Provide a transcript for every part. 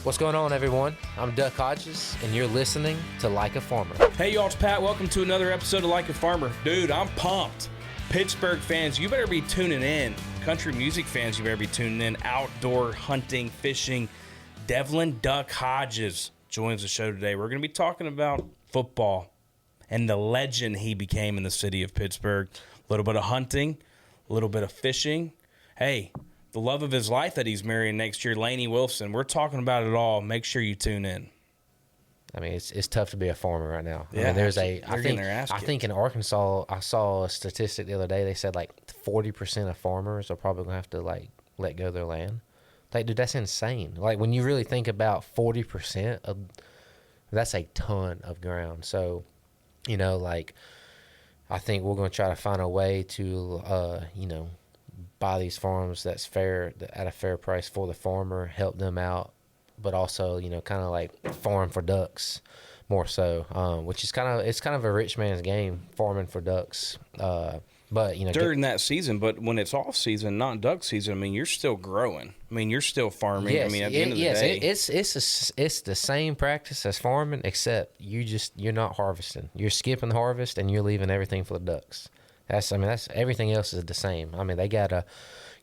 What's going on, everyone? I'm Duck Hodges, and you're listening to Like a Farmer. Hey, y'all, it's Pat. Welcome to another episode of Like a Farmer. Dude, I'm pumped. Pittsburgh fans, you better be tuning in. Country music fans, you better be tuning in. Outdoor hunting, fishing. Devlin Duck Hodges joins the show today. We're going to be talking about football and the legend he became in the city of Pittsburgh. A little bit of hunting, a little bit of fishing. Hey, the love of his life that he's marrying next year, Lainey Wilson. We're talking about it all. Make sure you tune in. I mean, it's tough to be a farmer right now. Yeah, I think in Arkansas, I saw a statistic the other day. They said like 40% of farmers are probably gonna have to like let go of their land. Like, dude, that's insane. Like, when you really think about 40% of, that's a ton of ground. So, you know, like, I think we're gonna try to find a way to, buy these farms that's fair, at a fair price for the farmer, help them out, but also, kind of like farm for ducks more so, which is kind of a rich man's game, farming for ducks. But during that season, but when it's off season, not duck season, I mean, you're still growing. I mean, you're still farming. Yes, I mean, at the end of the day, it's the same practice as farming, except you're not harvesting. You're skipping the harvest and you're leaving everything for the ducks. That's everything else is the same. I mean, they got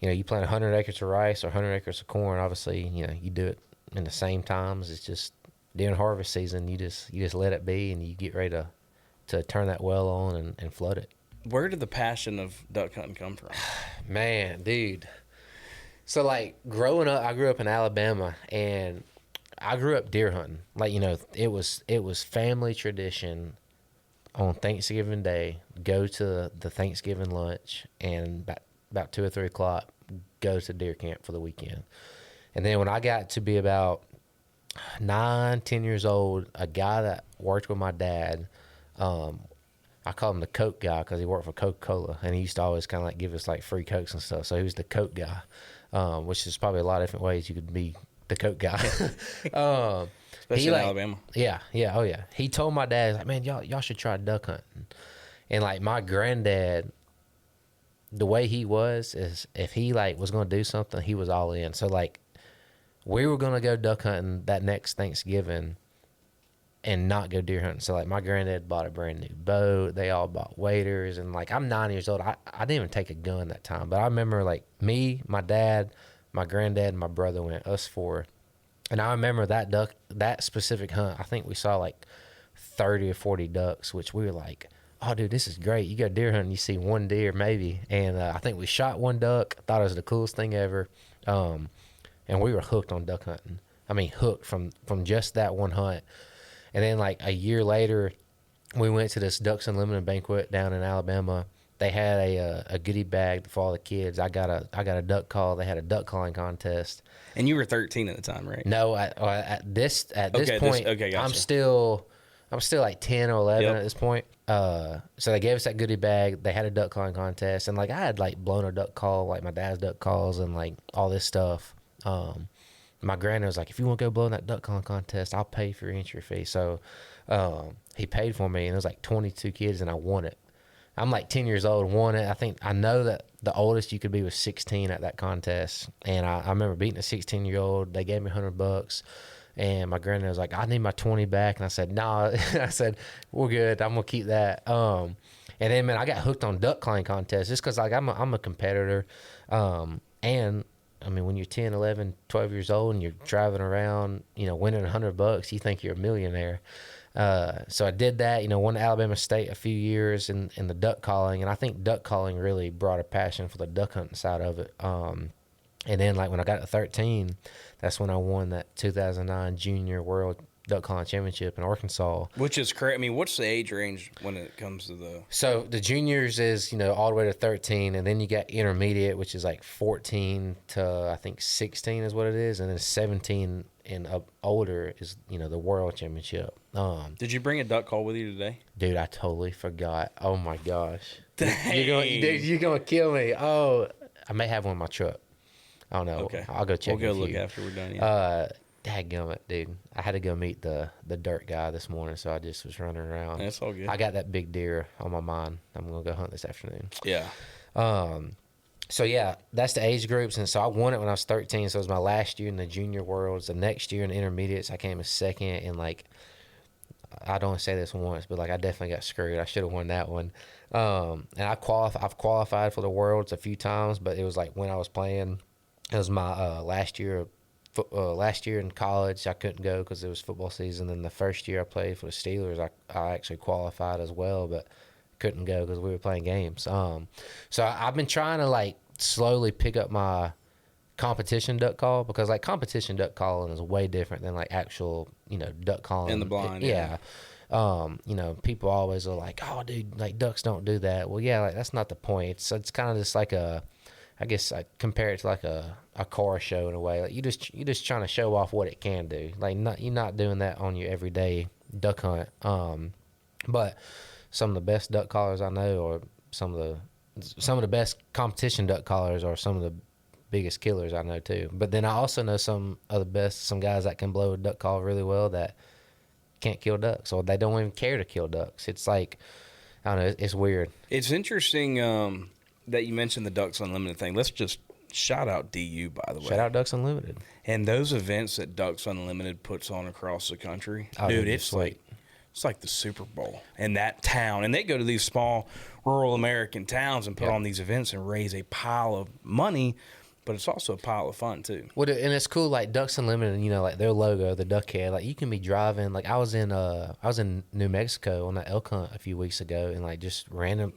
you plant 100 acres of rice or 100 acres of corn. Obviously, you do it in the same times. It's just during harvest season, you just let it be, and you get ready to turn that well on and flood it. Where did the passion of duck hunting come from? Man, dude. So, like, growing up, I grew up in Alabama, and I grew up deer hunting. Like, it was family tradition on Thanksgiving Day, go to the Thanksgiving lunch, and about 2 or 3 o'clock, go to deer camp for the weekend. And then when I got to be about 9, 10 years old, a guy that worked with my dad, I call him the Coke guy because he worked for Coca-Cola, and he used to always kind of like give us like free Cokes and stuff. So he was the Coke guy, which is probably a lot of different ways you could be the Coke guy. Especially in Alabama. Yeah, oh yeah. He told my dad, like, man, y'all should try duck hunting. And like my granddad, the way he was is if he like was gonna do something, he was all in. So like we were gonna go duck hunting that next Thanksgiving and not go deer hunting. So like my granddad bought a brand new boat. They all bought waders, and like I'm 9 years old. I didn't even take a gun that time, but I remember like me, my dad, my granddad, and my brother went, us four. And I remember that specific hunt, I think we saw like 30 or 40 ducks, which we were like, oh, dude, this is great. You go deer hunting, you see one deer maybe. And I think we shot one duck. Thought it was the coolest thing ever. And we were hooked on duck hunting. I mean, hooked from just that one hunt. And then like a year later, we went to this Ducks Unlimited banquet down in Alabama. They had a goodie bag for all the kids. I got a duck call. They had a duck calling contest. And you were 13 at the time, right? No, at this point, gotcha. I'm still like 10 or 11 at this point. So they gave us that goodie bag. They had a duck calling contest, and like I had like blown a duck call, like my dad's duck calls, and like all this stuff. My granddad was like, if you want to go blow in that duck calling contest, I'll pay for your entry fee. So he paid for me, and it was like 22 kids, and I won it. I'm like 10 years old, won it. I know that the oldest you could be was 16 at that contest. And I remember beating a 16-year-old. They gave me $100. And my granddad was like, I need my 20 back. And I said, no. I said, we're good. I'm going to keep that. And then, man, I got hooked on duck calling contests just because like I'm a competitor. And, I mean, when you're 10, 11, 12 years old and you're driving around, winning $100, you think you're a millionaire. So I did that, won Alabama State a few years in the duck calling, and I think duck calling really brought a passion for the duck hunting side of it. And then like when I got to 13, that's when I won that 2009 Junior World Duck Calling Championship in Arkansas. Which is correct. I mean, what's the age range when it comes to the... So the juniors is, all the way to 13, and then you got intermediate, which is like 14 to, I think, 16 is what it is, and then 17 and up older is, the World Championship. Did you bring a duck call with you today? Dude, I totally forgot. Oh, my gosh. Dang. You're going to kill me. Oh, I may have one in my truck. I don't know. Okay. I'll go check. We'll go look after we're done. Yeah. Dadgummit, dude. I had to go meet the dirt guy this morning, so I just was running around. That's all good. I got that big deer on my mind. I'm going to go hunt this afternoon. Yeah. So yeah, that's the age groups, and so I won it when I was 13. So it was my last year in the junior worlds. The next year in the intermediates, I came in second, and like I don't say this once, but like I definitely got screwed. I should have won that one. And I've qualified for the worlds a few times, but it was like when I was playing, it was my last year in college. I couldn't go because it was football season. Then the first year I played for the Steelers, I actually qualified as well, but couldn't go because we were playing games. So I've been trying to like slowly pick up my competition duck call, because like competition duck calling is way different than like actual duck calling in the blind. Yeah. People always are like, oh dude, like ducks don't do that. Well, yeah, like that's not the point. It's kind of just like I guess I compare it to like a car show in a way. Like you just trying to show off what it can do. Like you're not doing that on your everyday duck hunt. But some of the best duck callers I know, or some of the best competition duck callers, are some of the biggest killers I know too. But then I also know some guys that can blow a duck call really well that can't kill ducks, or they don't even care to kill ducks. It's like, I don't know, it's weird. It's interesting that you mentioned the Ducks Unlimited thing. Let's just shout out DU, by the way. Shout out Ducks Unlimited. And those events that Ducks Unlimited puts on across the country, oh, dude, it's like the Super Bowl in that town. And they go to these small rural American towns and put on these events and raise a pile of money, but it's also a pile of fun too. Well, and it's cool, like Ducks Unlimited, like their logo, the duck head, like you can be driving. Like I was in New Mexico on that elk hunt a few weeks ago, and like just random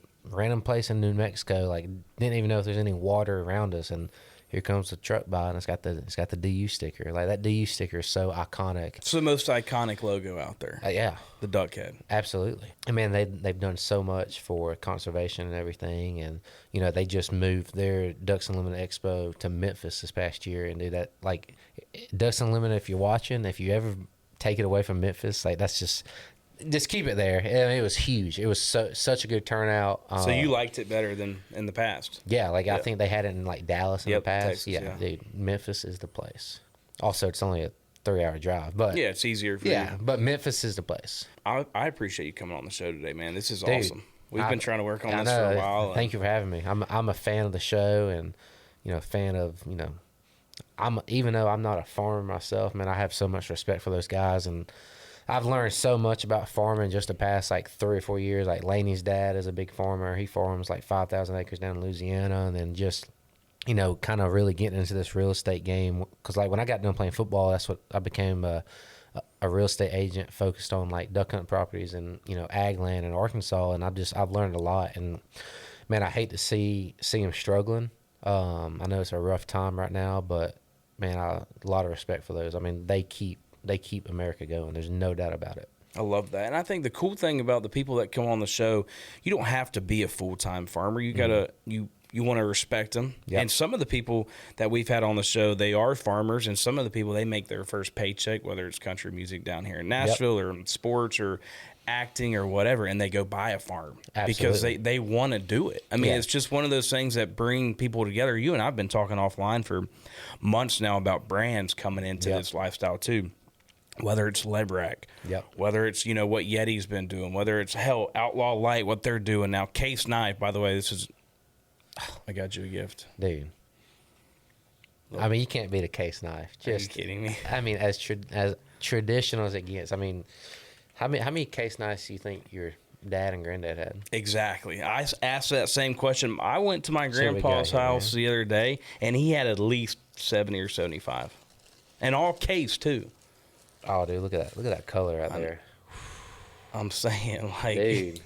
place in New Mexico, like didn't even know if there's any water around us, and here comes the truck by, and it's got the DU sticker. Like that DU sticker is so iconic. It's the most iconic logo out there. Yeah, the duck head. Absolutely. And man, they've done so much for conservation and everything, and they just moved their Ducks Unlimited Expo to Memphis this past year, and do that. Like Ducks Unlimited, if you're watching, if you ever take it away from Memphis, like that's just keep it there. It was huge. It was such a good turnout. So you liked it better than in the past? Yeah, like I think they had it in like Dallas in the past. Texas, yeah, dude, Memphis is the place. Also, it's only a 3-hour drive, but yeah, it's easier for you. Yeah, but Memphis is the place. I appreciate you coming on the show today, man. This is awesome. We've been trying to work on this for a while. Thank you for having me. I'm a fan of the show, and fan of even though I'm not a farmer myself, man, I have so much respect for those guys, and I've learned so much about farming just the past like 3 or 4 years. Like Lainey's dad is a big farmer. He farms like 5,000 acres down in Louisiana, and then just kind of really getting into this real estate game. Because like when I got done playing football, that's what I became a real estate agent focused on like duck hunt properties and ag land in Arkansas. And I've learned a lot. And man, I hate to see him struggling. I know it's a rough time right now, but man, a lot of respect for those. I mean, they keep America going. There's no doubt about it. I love that. And I think the cool thing about the people that come on the show, you don't have to be a full-time farmer. You gotta you want to respect them. Yep. And some of the people that we've had on the show, they are farmers, and some of the people, they make their first paycheck, whether it's country music down here in Nashville or sports or acting or whatever, and they go buy a farm. Absolutely. Because they want to do it. I mean, it's just one of those things that bring people together. You and I have been talking offline for months now about brands coming into this lifestyle too. Whether it's Lebrack, whether it's, what Yeti's been doing, whether it's, Outlaw Light, what they're doing now. Case Knife, by the way, I got you a gift. Dude. Look. I mean, you can't beat a Case Knife. Are you kidding me? I mean, as traditional as it gets. I mean, how many Case Knives do you think your dad and granddad had? Exactly. I asked that same question. I went to my grandpa's house the other day, and he had at least 70 or 75. And all Case, too. Oh, dude, look at that. Look at that color right there. I'm saying, like... Dude,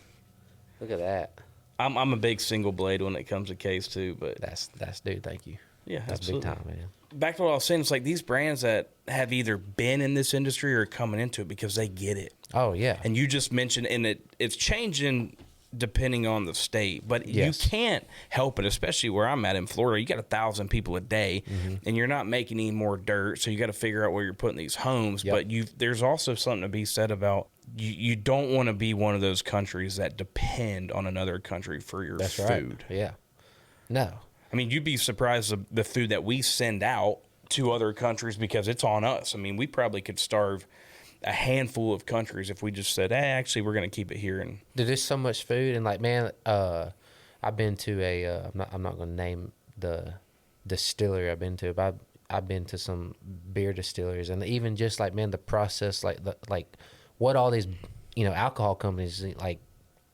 look at that. I'm a big single blade when it comes to Case, too, but... That's dude, thank you. Yeah, that's absolutely. Big time, man. Back to what I was saying, it's like these brands that have either been in this industry or coming into it because they get it. Oh, yeah. And you just mentioned, and it's changing depending on the state, but you can't help it, especially where I'm at in Florida. You got 1,000 people a day, and you're not making any more dirt, so you got to figure out where you're putting these homes. But there's also something to be said about you don't want to be one of those countries that depend on another country for your food. Right. Yeah. No. I mean, you'd be surprised the food that we send out to other countries because it's on us. I mean, we probably could starve a handful of countries if we just said, hey, actually, we're going to keep it here. And there's so much food, and like, man, I've been to I'm not going to name the distillery I've been to, but I've been to some beer distilleries, and even just like, man, the process, like what all these, alcohol companies like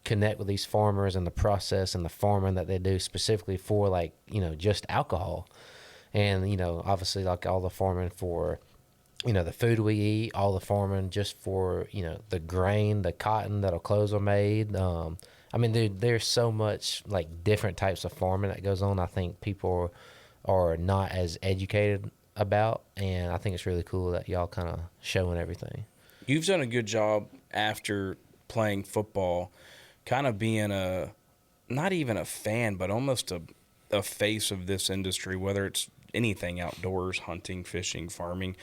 connect with these farmers and the process and the farming that they do specifically for, like, just alcohol. And, obviously, like, all the farming for, the food we eat, all the farming just for, the grain, the cotton that'll clothes are made. I mean, dude, there's so much, like, different types of farming that goes on. I think people are not as educated about, and I think it's really cool that y'all kind of showing everything. You've done a good job after playing football, kind of being not even a fan, but almost a face of this industry, whether it's anything outdoors, hunting, fishing, farming.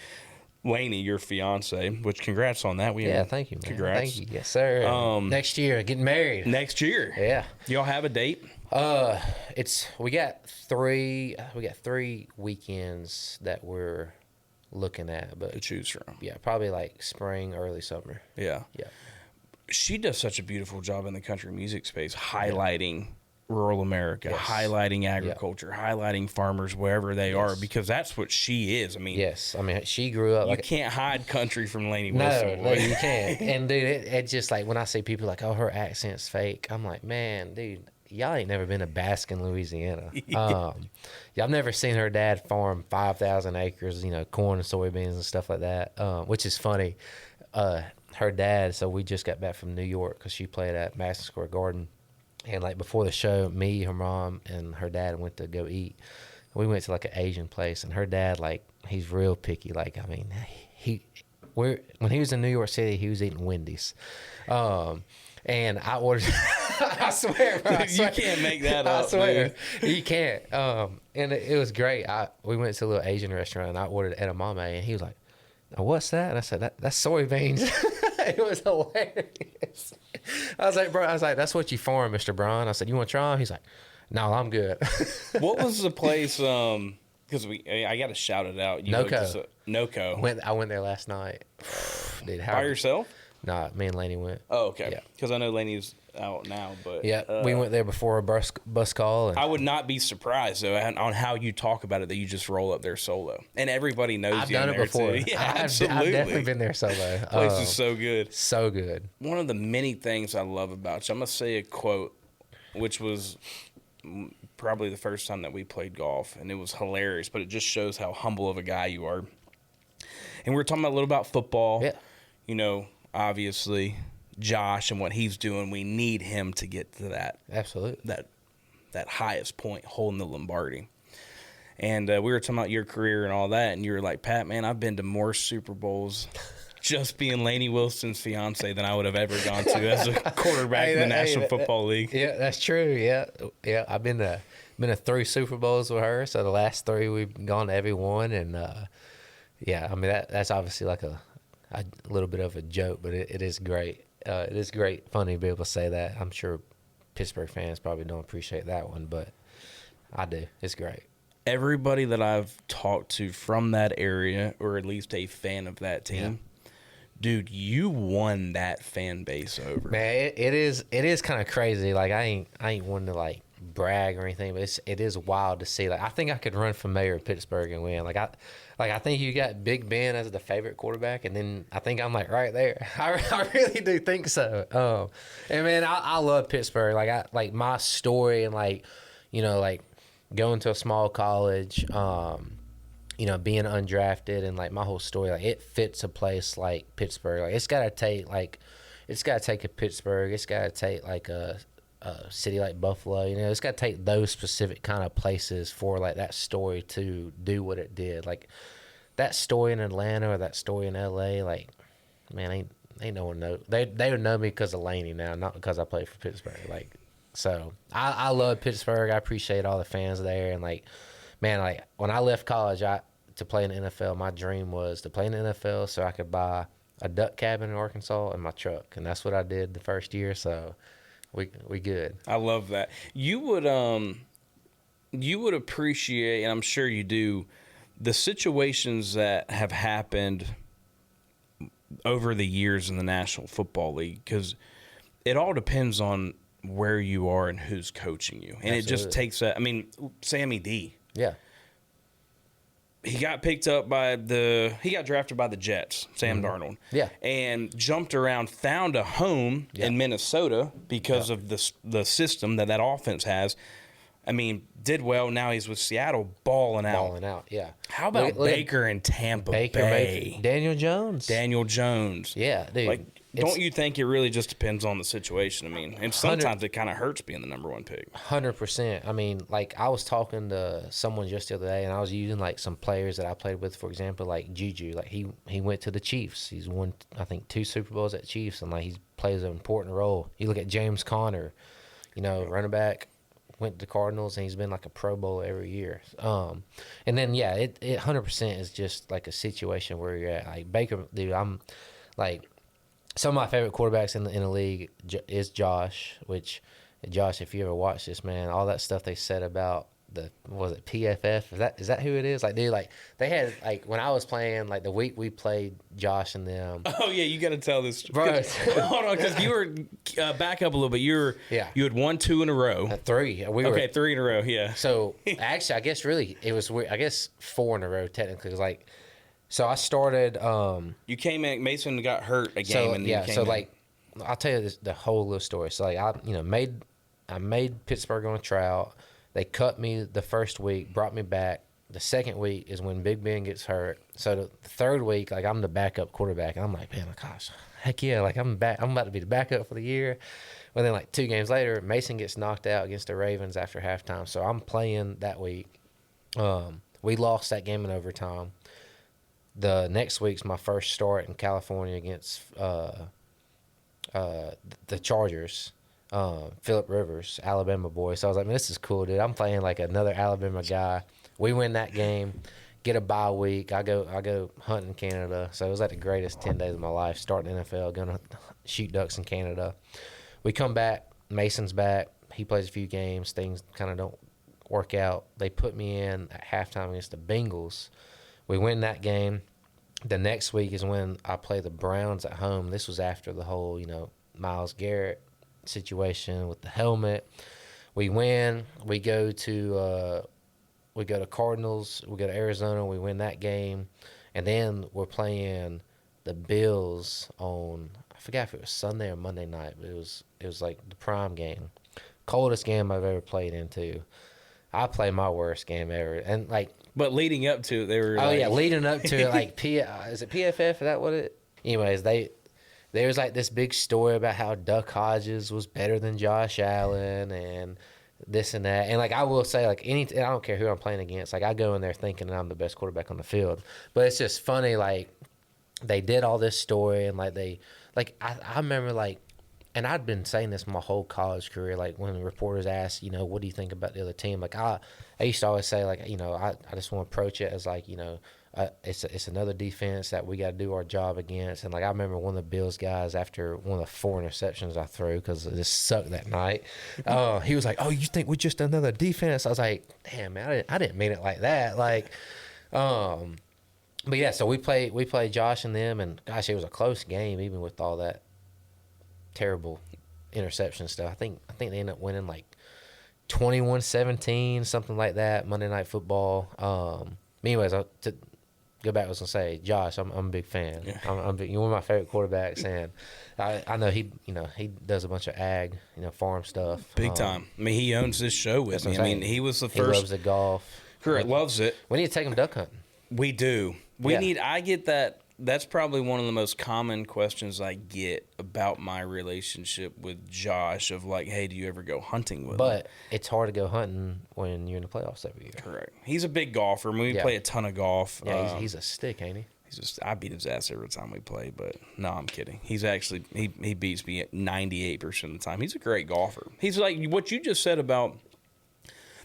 Lainey, your fiance, which congrats on that. Thank you, man. Congrats. Thank you. Yes, sir. Next year, getting married. Next year. Yeah. Y'all have a date? We got three weekends that we're looking at, but to choose from. Yeah, probably like spring, early summer. Yeah. Yeah. She does such a beautiful job in the country music space, highlighting rural America, highlighting agriculture, highlighting farmers wherever they are, because that's what she is. I mean, she grew up. You can't hide country from Lainey Wilson. No, you can't. And dude, it just like when I see people like, oh, her accent's fake, I'm like, man, dude, y'all ain't never been to Baskin, Louisiana. Y'all never seen her dad farm 5,000 acres, corn and soybeans and stuff like that, which is funny. Her dad, so we just got back from New York because she played at Madison Square Garden. And like before the show, me, her mom, and her dad went to go eat. We went to like an Asian place, and her dad, like, he's real picky. Like, I mean, when he was in New York City, he was eating Wendy's. And I ordered, I swear, bro, you can't make that up. I swear, dude. You can't. And it was great. We went to a little Asian restaurant, and I ordered edamame, and he was like, oh, what's that? And I said, that's soybeans. It was hilarious. I was like, that's what you farm, Mr. Braun. I said, you want to try them? He's like, no, I'm good. What was the place? Because I got to shout it out. NoCo. I went there last night. Dude, by yourself? Nah, me and Lainey went. Oh, okay. Because I know Lainey's out now, but we went there before a bus call. And I would not be surprised though on how you talk about it that you just roll up there solo, and everybody knows I've you. Done it before. Yeah, absolutely. I've definitely been there solo. Place is so good. So good. One of the many things I love about you, I'm gonna say a quote, which was probably the first time that we played golf, and it was hilarious, but it just shows how humble of a guy you are. And we were talking a little about football. Yeah. Obviously, Josh and what he's doing, we need him to get to that. Absolutely. That highest point, holding the Lombardi. And we were talking about your career and all that, and you were like, Pat, man, I've been to more Super Bowls just being Lainey Wilson's fiance than I would have ever gone to as a quarterback in the National Football League. Yeah, that's true. Yeah. I've been to 3 Super Bowls with her, so the last 3 we've gone to every one, and I mean that's obviously like a little bit of a joke, but it is great. It is great, funny to be able to say that. I'm sure Pittsburgh fans probably don't appreciate that one, but I do. It's great. Everybody that I've talked to from that area, or at least a fan of that team, dude, you won that fan base over. Man, it is kind of crazy. Like I ain't one to like brag or anything, but it is wild to see. Like I think I could run for mayor of Pittsburgh and win. I think you got Big Ben as the favorite quarterback, and then I think I'm like right there. I really do think so. And man, I love Pittsburgh. Like my story and like going to a small college, being undrafted and like my whole story, like it fits a place like Pittsburgh. Like it's gotta take a Pittsburgh. It's gotta take like a city like Buffalo. It's gotta take those specific kind of places for like that story to do what it did. Like that story in Atlanta or that story in LA, like man, ain't no one know. They would know me because of Lainey now, not because I played for Pittsburgh. Like so, I love Pittsburgh. I appreciate all the fans there, and like man, like when I left college, to play in the NFL, my dream was to play in the NFL so I could buy a duck cabin in Arkansas and my truck, and that's what I did the first year. So we good. I love that. You would appreciate, and I'm sure you do, the situations that have happened over the years in the National Football League, because it all depends on where you are and who's coaching you. And It just takes that. I mean, Sammy D. Yeah. He got drafted by the Jets, Sam Darnold. Yeah. And jumped around, found a home in Minnesota because of the system that offense has. I mean, did well. Now he's with Seattle, balling out. Yeah. How about Baker in Tampa Bay? Daniel Jones. Yeah, dude. Like, don't you think it really just depends on the situation? I mean, and sometimes it kind of hurts being the number one pick. 100%. I mean, like, I was talking to someone just the other day, and I was using, like, some players that I played with, for example, like Juju. Like, he went to the Chiefs. He's won, I think, 2 Super Bowls at Chiefs, and, like, he plays an important role. You look at James Conner, running back, went to the Cardinals, and he's been, like, a Pro Bowl every year. And then, yeah, it 100% is just, like, a situation where you're at. Like, Baker, dude, I'm, like, some of my favorite quarterbacks in the league is Josh, which, Josh, if you ever watch this, man, all that stuff they said about was it PFF? Is that who it is? Like, dude, like, they had, like, when I was playing, like, the week we played Josh and them. Oh, yeah, you got to tell this. Bro. Hold on, because you were, back up a little bit, you had won 2 in a row. 3. 3 in a row, yeah. So, actually, I guess really, it was weird. I guess 4 in a row, technically. It was like, so I started. You came in. Mason got hurt a game, and you came in. Like, I'll tell you the whole little story. So, like, I made Pittsburgh on a tryout. They cut me the first week, brought me back. The second week is when Big Ben gets hurt. So the third week, like, I'm the backup quarterback, and I'm like, man, gosh, heck yeah, like, I'm back. I'm about to be the backup for the year. Well, then, like, 2 games later, Mason gets knocked out against the Ravens after halftime. So I'm playing that week. We lost that game in overtime. The next week's my first start in California against the Chargers. Phillip Rivers, Alabama boy. So I was like, man, this is cool, dude. I'm playing like another Alabama guy. We win that game, get a bye week. I go hunting in Canada. So it was like the greatest 10 days of my life. Starting NFL, going to shoot ducks in Canada. We come back. Mason's back. He plays a few games. Things kind of don't work out. They put me in at halftime against the Bengals. We win that game. The next week is when I play the Browns at home. This was after the whole, Myles Garrett situation with the helmet. We win. We go to Cardinals. We go to Arizona. We win that game, and then we're playing the Bills on, I forgot if it was Sunday or Monday night, but it was like the prime game, coldest game I've ever played in too. I played my worst game ever, and like. But leading up to it, they were. Oh yeah, leading up to it, like is it PFF? Is that what it? Anyways, there was like this big story about how Duck Hodges was better than Josh Allen and this and that. And like, I will say, like, I don't care who I'm playing against. Like, I go in there thinking that I'm the best quarterback on the field. But it's just funny, like, they did all this story and like I remember, like, and I'd been saying this my whole college career, like, when the reporters asked, what do you think about the other team? Like, I used to always say, like, I just want to approach it as, like, it's another defense that we got to do our job against. And, like, I remember one of the Bills guys, after one of the 4 interceptions I threw because it just sucked that night, he was like, oh, you think we're just another defense? I was like, damn, man, I didn't mean it like that. Like, but, yeah, so we played Josh and them, and, gosh, it was a close game even with all that terrible interception stuff. I think they ended up winning like 21-17, something like that, Monday Night Football. Anyways, to go back, I was gonna say, Josh, I'm a big fan. Yeah. You're one of my favorite quarterbacks, and I know he does a bunch of ag, farm stuff. Big time. I mean, he owns this show with me. I mean, he was the first. He loves the golf. Correct, loves it. We need to take him duck hunting. We do. I get that. That's probably one of the most common questions I get about my relationship with Josh of like, hey, do you ever go hunting with him? But it's hard to go hunting when you're in the playoffs every year. Correct. He's a big golfer. I mean, we play a ton of golf. Yeah, he's a stick, ain't he? I beat his ass every time we play, but no, I'm kidding. He's actually, he beats me at 98% of the time. He's a great golfer. He's like what you just said about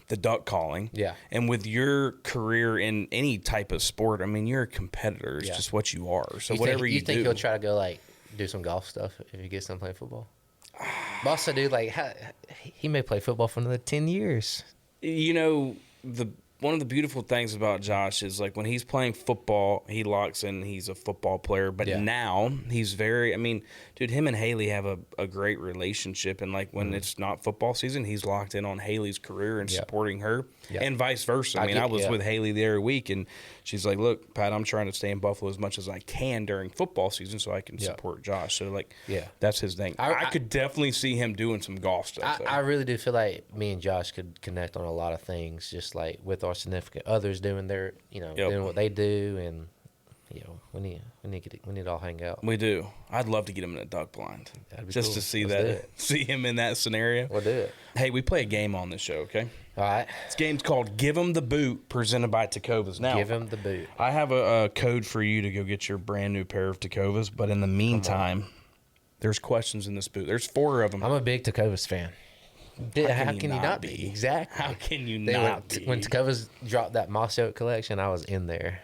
the duck calling. Yeah. And with your career in any type of sport, I mean, you're a competitor. It's just what you are. So whatever you do. You think he'll try to go, like, do some golf stuff if he gets done playing football? But also, dude, like, he may play football for another 10 years. The one of the beautiful things about Josh is like when he's playing football, he locks in. He's a football player, but now he's very. I mean, dude, him and Haley have a great relationship, and like when it's not football season, he's locked in on Haley's career and supporting her, and vice versa. I was with Haley the other week, and she's like, "Look, Pat, I'm trying to stay in Buffalo as much as I can during football season, so I can support Josh." So like, that's his thing. I could definitely see him doing some golf stuff. I really do feel like me and Josh could connect on a lot of things, just like with our significant others doing their, doing what they do, and we need to all hang out. We do. I'd love to get him in a duck blind, just cool. to see see him in that scenario. We'll do it. Hey, we play a game on this show, okay? All right. This game's called Give 'em the Boot, presented by TECOVAS. Now, Give 'em the boot. I have a code for you to go get your brand new pair of TECOVAS, but in the meantime, there's questions in this boot. There's 4 of them. I'm a big TECOVAS fan. How can you not be? Exactly. How can you not be? When TECOVAS dropped that Moss Oak collection, I was in there.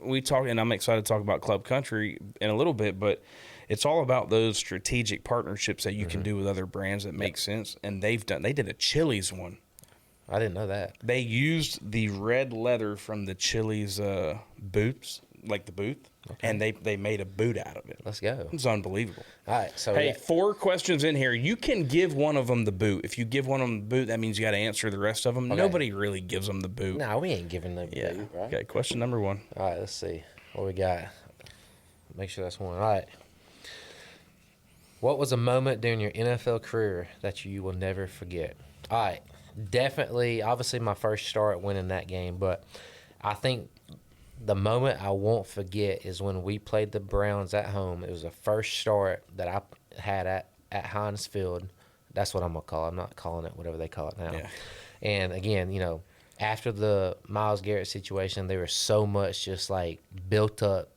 We talk, and I'm excited to talk about Club Country in a little bit, but it's all about those strategic partnerships that you can do with other brands that make sense. And they did a Chili's one. I didn't know that. They used the red leather from the Chili's boots, like the booth, and they made a boot out of it. Let's go. It's unbelievable. All right. So hey, 4 questions in here. You can give one of them the boot. If you give one of them the boot, that means you got to answer the rest of them. Okay. Nobody really gives them the boot. No, we ain't giving them the boot, right? Okay, question number 1. All right, let's see what we got. Make sure that's 1. All right. What was a moment during your NFL career that you will never forget? All right. Definitely, obviously, my first start winning that game, but I think the moment I won't forget is when we played the Browns at home. It was the first start that I had at Heinz Field. That's what I'm going to call it. I'm not calling it whatever they call it now. Yeah. And, again, after the Myles Garrett situation, there was so much just, like, built up,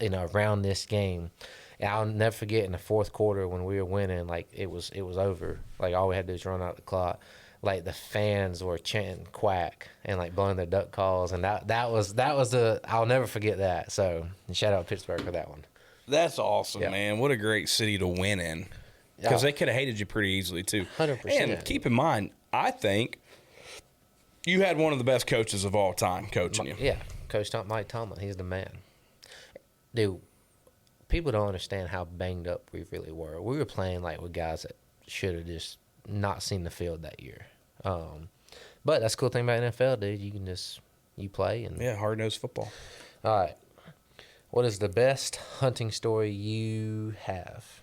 around this game. And I'll never forget in the fourth quarter when we were winning, like, it was over. Like, all we had to do was run out the clock. Like, the fans were chanting quack and, like, blowing their duck calls. And that was I'll never forget that. So, shout out Pittsburgh for that one. That's awesome, man. What a great city to win in. Because they could have hated you pretty easily, too. 100%. And keep in mind, I think you had one of the best coaches of all time coaching you. Yeah, Coach Mike Tomlin. He's the man. Dude, people don't understand how banged up we really were. We were playing, like, with guys that should have just not seen the field that year. But that's the cool thing about NFL, dude. You can you play. And hard-nosed football. All right. What is the best hunting story you have?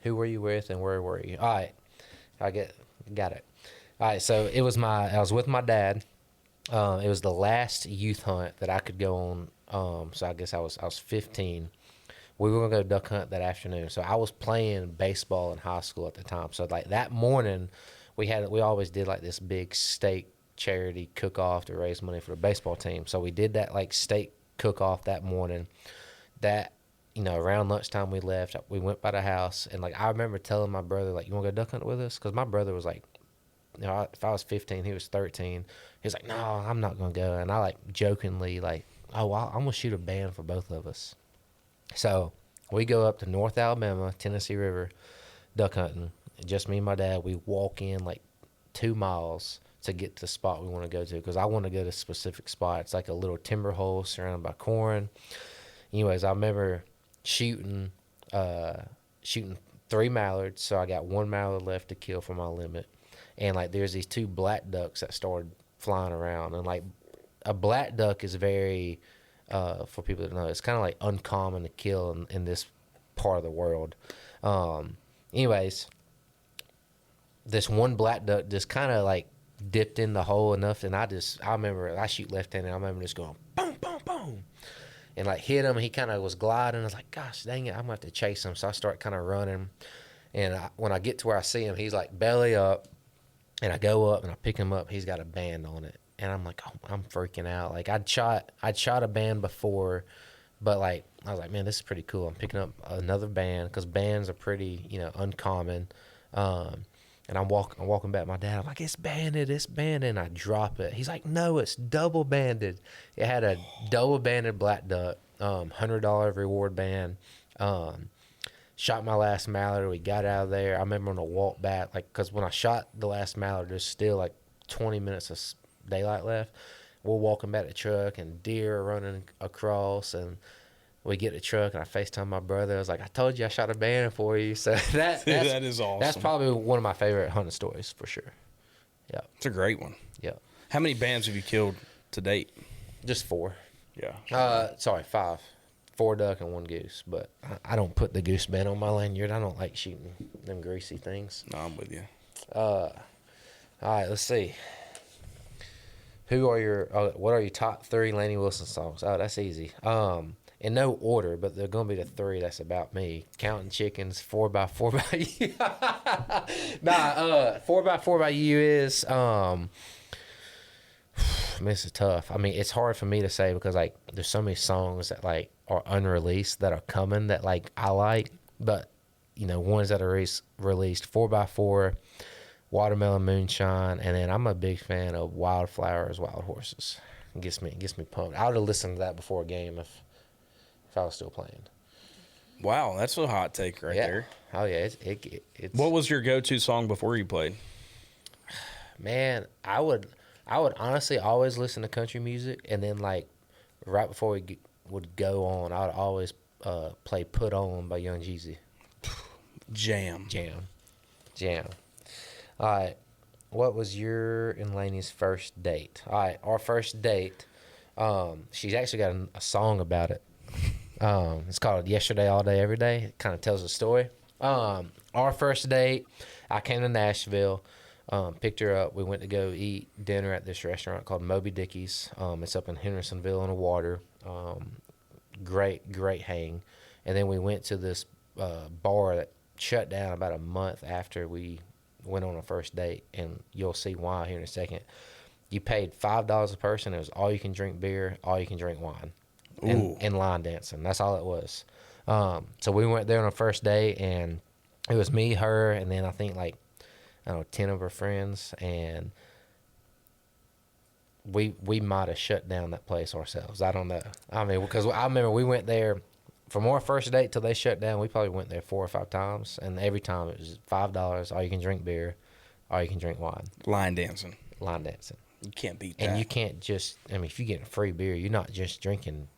Who were you with and where were you? All right. Got it. All right, so I was with my dad. It was the last youth hunt that I could go on. So I guess I was 15. We were going to go duck hunt that afternoon. So I was playing baseball in high school at the time. So, like, that morning, we always did, like, this big steak charity cook-off to raise money for the baseball team. So we did that, like, steak cook-off that morning. That, around lunchtime we left. We went by the house. And, like, I remember telling my brother, like, you want to go duck hunt with us? Because my brother was, like, if I was 15, he was 13. He was like, no, I'm not going to go. And I, like, jokingly, like, I'm going to shoot a band for both of us. So we go up to North Alabama, Tennessee River, duck hunting. Just me and my dad. We walk in like 2 miles to get to the spot we want to go to because I want to go to a specific spot. It's like a little timber hole surrounded by corn. Anyways, I remember shooting 3 mallards, so I got 1 mallard left to kill for my limit. And, like, there's these 2 black ducks that started flying around. And, like, a black duck is very... for people to know, it's kind of like uncommon to kill in this part of the world. Anyways, this one black duck just kind of like dipped in the hole enough, and I remember I shoot left-handed. I remember just going boom, boom, boom, and like hit him. And he kind of was gliding. I was like, gosh, dang it, I'm gonna have to chase him. So I start kind of running, and when I get to where I see him, he's like belly up, and I go up and I pick him up. He's got a band on it. And I'm like, oh, I'm freaking out. Like, I'd shot a band before, but, like, I was like, man, this is pretty cool. I'm picking up another band because bands are pretty, uncommon. And I'm walking back. My dad, I'm like, it's banded. And I drop it. He's like, no, it's double banded. It had a double banded black duck, $100 reward band. Shot my last mallard. We got out of there. I remember on the walk back, like, because when I shot the last mallard, there's still, like, 20 minutes of daylight left. We're walking back to the truck, and deer are running across, and we get the truck, and I FaceTime my brother. I was like, I told you I shot a banner for you. So that is awesome. That's probably one of my favorite hunting stories for sure. Yeah. It's a great one. Yeah. How many bands have you killed to date? Just 4. Yeah. Sorry, 5. 4 duck and 1 goose. But I don't put the goose band on my lanyard. I don't like shooting them greasy things. No, I'm with you. All right, let's see. What are your top 3 Lainey Wilson songs? Oh, that's easy. In no order, but they're gonna be the 3 that's about me. Counting Chickens, 4x4 by You. Nah, 4x4 by You is I mean, this is tough. I mean, it's hard for me to say because like there's so many songs that like are unreleased that are coming that like I like, but you know, ones that are released, 4x4, Watermelon Moonshine, and then I'm a big fan of Wildflowers, Wild Horses. It gets me pumped. I would have listened to that before a game if I was still playing. Wow, that's a hot take right there. Oh yeah, it's. What was your go-to song before you played? Man, I would honestly always listen to country music, and then like right before we would go on, I would always play "Put On" by Young Jeezy. Jam. All right, what was your and Lainey's first date? All right, our first date. She's actually got a song about it. It's called "Yesterday, All Day, Every Day." It kind of tells a story. Our first date, I came to Nashville, picked her up. We went to go eat dinner at this restaurant called Moby Dickey's. It's up in Hendersonville on the water. Great hang. And then we went to this bar that shut down about a month after we went on a first date, and you'll see why here in a second. You paid $5 a person. It was all you can drink beer, all you can drink wine, and line dancing. That's all it was. So we went there on a first date, and it was me, her, and then I think like 10 of her friends, and we might have shut down that place ourselves. I don't know. I mean, because I remember we went there from our first date till they shut down. We probably went there 4 or 5 times, and every time it was $5. All you can drink beer, all you can drink wine. Line dancing. You can't beat that. And you can't just. I mean, if you get free beer, you're not just drinking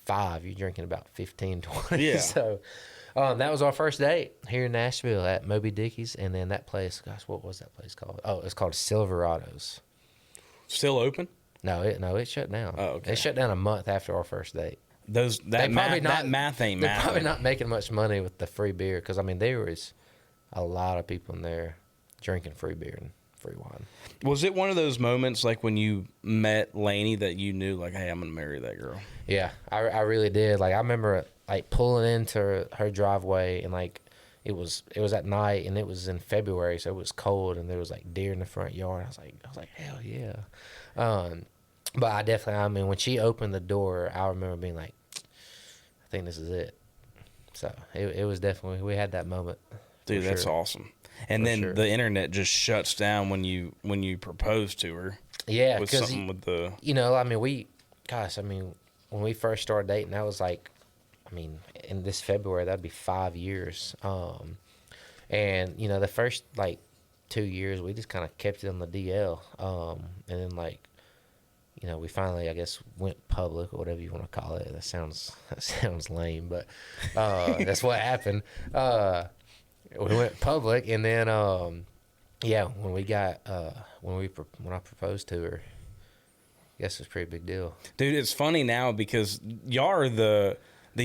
5. You're drinking about 15, 20. Yeah. So that was our first date here in Nashville at Moby Dickey's, and then that place. Gosh, what was that place called? Oh, it's called Silverados. Still open? No, it shut down. Oh, okay. It shut down a month after our first date. That math ain't They're math. probably not making much money with the free beer because I mean there was a lot of people in there drinking free beer and free wine. Was it one of those moments like when you met Lainey that you knew like, hey, I'm gonna marry that girl? Yeah, I really did. Like I remember like pulling into her driveway, and like it was at night, and it was in February, so it was cold, and there was like deer in the front yard. I was like hell yeah. But I mean when she opened the door, I remember being like, I think this is it. So it was definitely, we had that moment. Dude, that's awesome. And then the internet just shuts down when you propose to her. Yeah, with something with the. You know, I mean, when we first started dating, that was like, I mean, in this February that'd be 5 years. And you know, the first like 2 years we just kind of kept it on the DL. And then like, you know, we finally, I guess, went public or whatever you want to call it. That sounds lame, but that's what happened. We went public, and then when I proposed to her, I guess it was a pretty big deal. Dude, it's funny now because y'all are the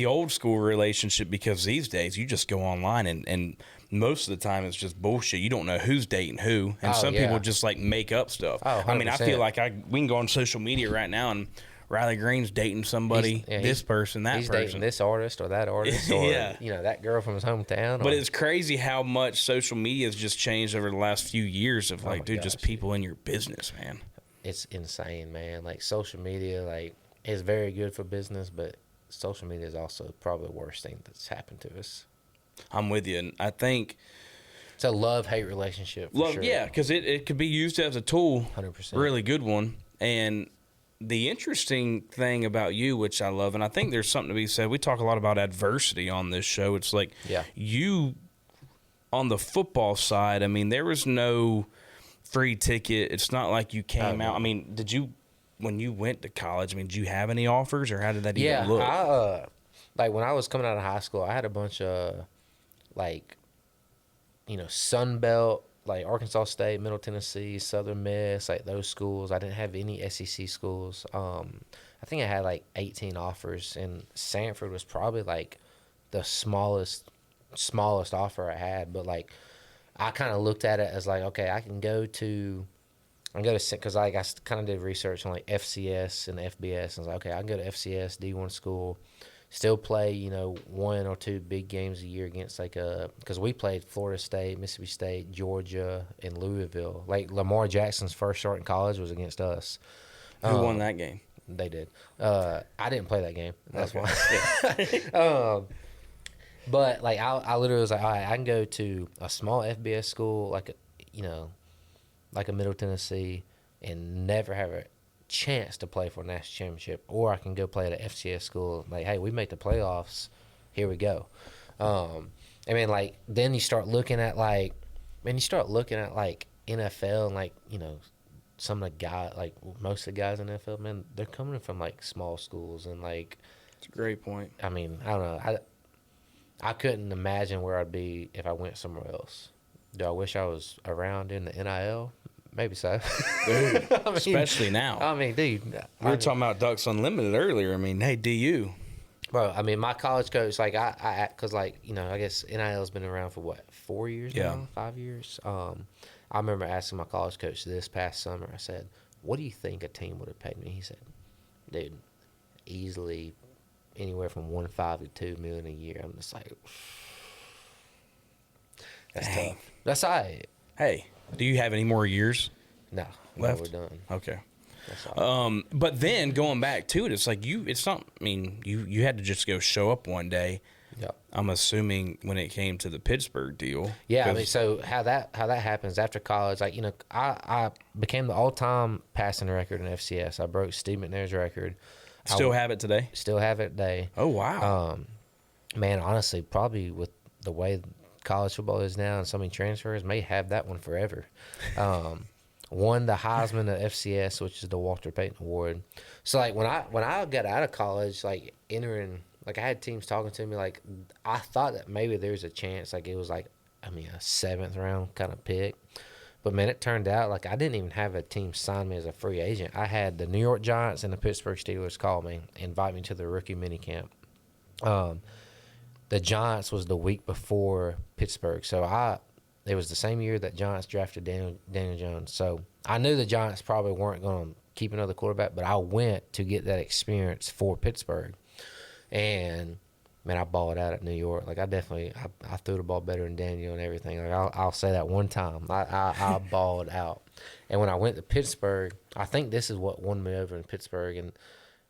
old school relationship, because these days you just go online and most of the time it's just bullshit. You don't know who's dating who, and some people just like make up stuff. Oh, I mean, I feel like we can go on social media right now and Riley Green's dating somebody, this person, that he's person. Dating this artist or that artist or you know, that girl from his hometown. But it's crazy how much social media has just changed over the last few years of like, dude, just people in your business, man. It's insane, man. Like social media, like is very good for business, but social media is also probably the worst thing that's happened to us. I'm with you, and I think it's a love-hate relationship. For sure. Yeah, because it could be used as a tool. 100%. Really good one. And the interesting thing about you, which I love, and I think there's something to be said, we talk a lot about adversity on this show. It's like you, on the football side, I mean, there was no free ticket. It's not like you came out. I mean, when you went to college, I mean, did you have any offers, or how did that even look? Yeah, like when I was coming out of high school, I had a bunch of like, Sun Belt, like Arkansas State, Middle Tennessee, Southern Miss, like those schools. I didn't have any SEC schools. I think I had like 18 offers, and Samford was probably like the smallest offer I had. But like, I kind of looked at it as like, okay, I can go to because like I kind of did research on like FCS and FBS, and I was like, okay, I can go to FCS D1 school, still play one or two big games a year against like because we played Florida State, Mississippi State, Georgia, and Louisville. Like Lamar Jackson's first start in college was against us. Who won that game? They did. I didn't play that game. That's why. But like I literally was like, all right, I can go to a small FBS school like like a Middle Tennessee and never have a chance to play for a national championship, or I can go play at an FCS school. Like, hey, we make the playoffs. Here we go. I mean, like then you start looking at like NFL and like some of the guys, like most of the guys in the NFL, man, they're coming from like small schools and like. It's a great point. I mean, I don't know. I couldn't imagine where I'd be if I went somewhere else. Do I wish I was around in the NIL? Maybe so. Dude, especially now. I mean, dude. We were talking about Ducks Unlimited earlier. I mean, hey, DU. Bro, I mean, my college coach, like, because, like, I guess NIL's been around for, what, 4 years now? 5 years? I remember asking my college coach this past summer, I said, what do you think a team would have paid me? He said, dude, easily anywhere from 1.5 to $2 million a year. I'm just like, that's tough. That's all right. Hey, do you have any more years? No, left? We're done. Okay. That's all right. But then going back to it, it's like it's not. I mean, you had to just go show up one day. Yep. I'm assuming when it came to the Pittsburgh deal. Yeah, I mean, so how that happens after college, like I became the all-time passing record in FCS. I broke Steve McNair's record. Still have it today? Still have it today. Oh, wow. Man, honestly, probably with the way college football is now and so many transfers, may have that one forever. Won the Heisman of FCS, which is the Walter Payton Award. So, like, when I got out of college, like, entering, like, I had teams talking to me, like, I thought that maybe there's a chance, like, it was, like, I mean, a 7th round kind of pick. But, man, it turned out, like, I didn't even have a team sign me as a free agent. I had the New York Giants and the Pittsburgh Steelers call me, invite me to the rookie minicamp. The Giants was the week before Pittsburgh. So, it was the same year that Giants drafted Daniel Jones. So, I knew the Giants probably weren't going to keep another quarterback, but I went to get that experience for Pittsburgh. And man, I balled out at New York. Like, I threw the ball better than Daniel and everything. Like, I'll say that one time. I balled out. And when I went to Pittsburgh, I think this is what won me over in Pittsburgh.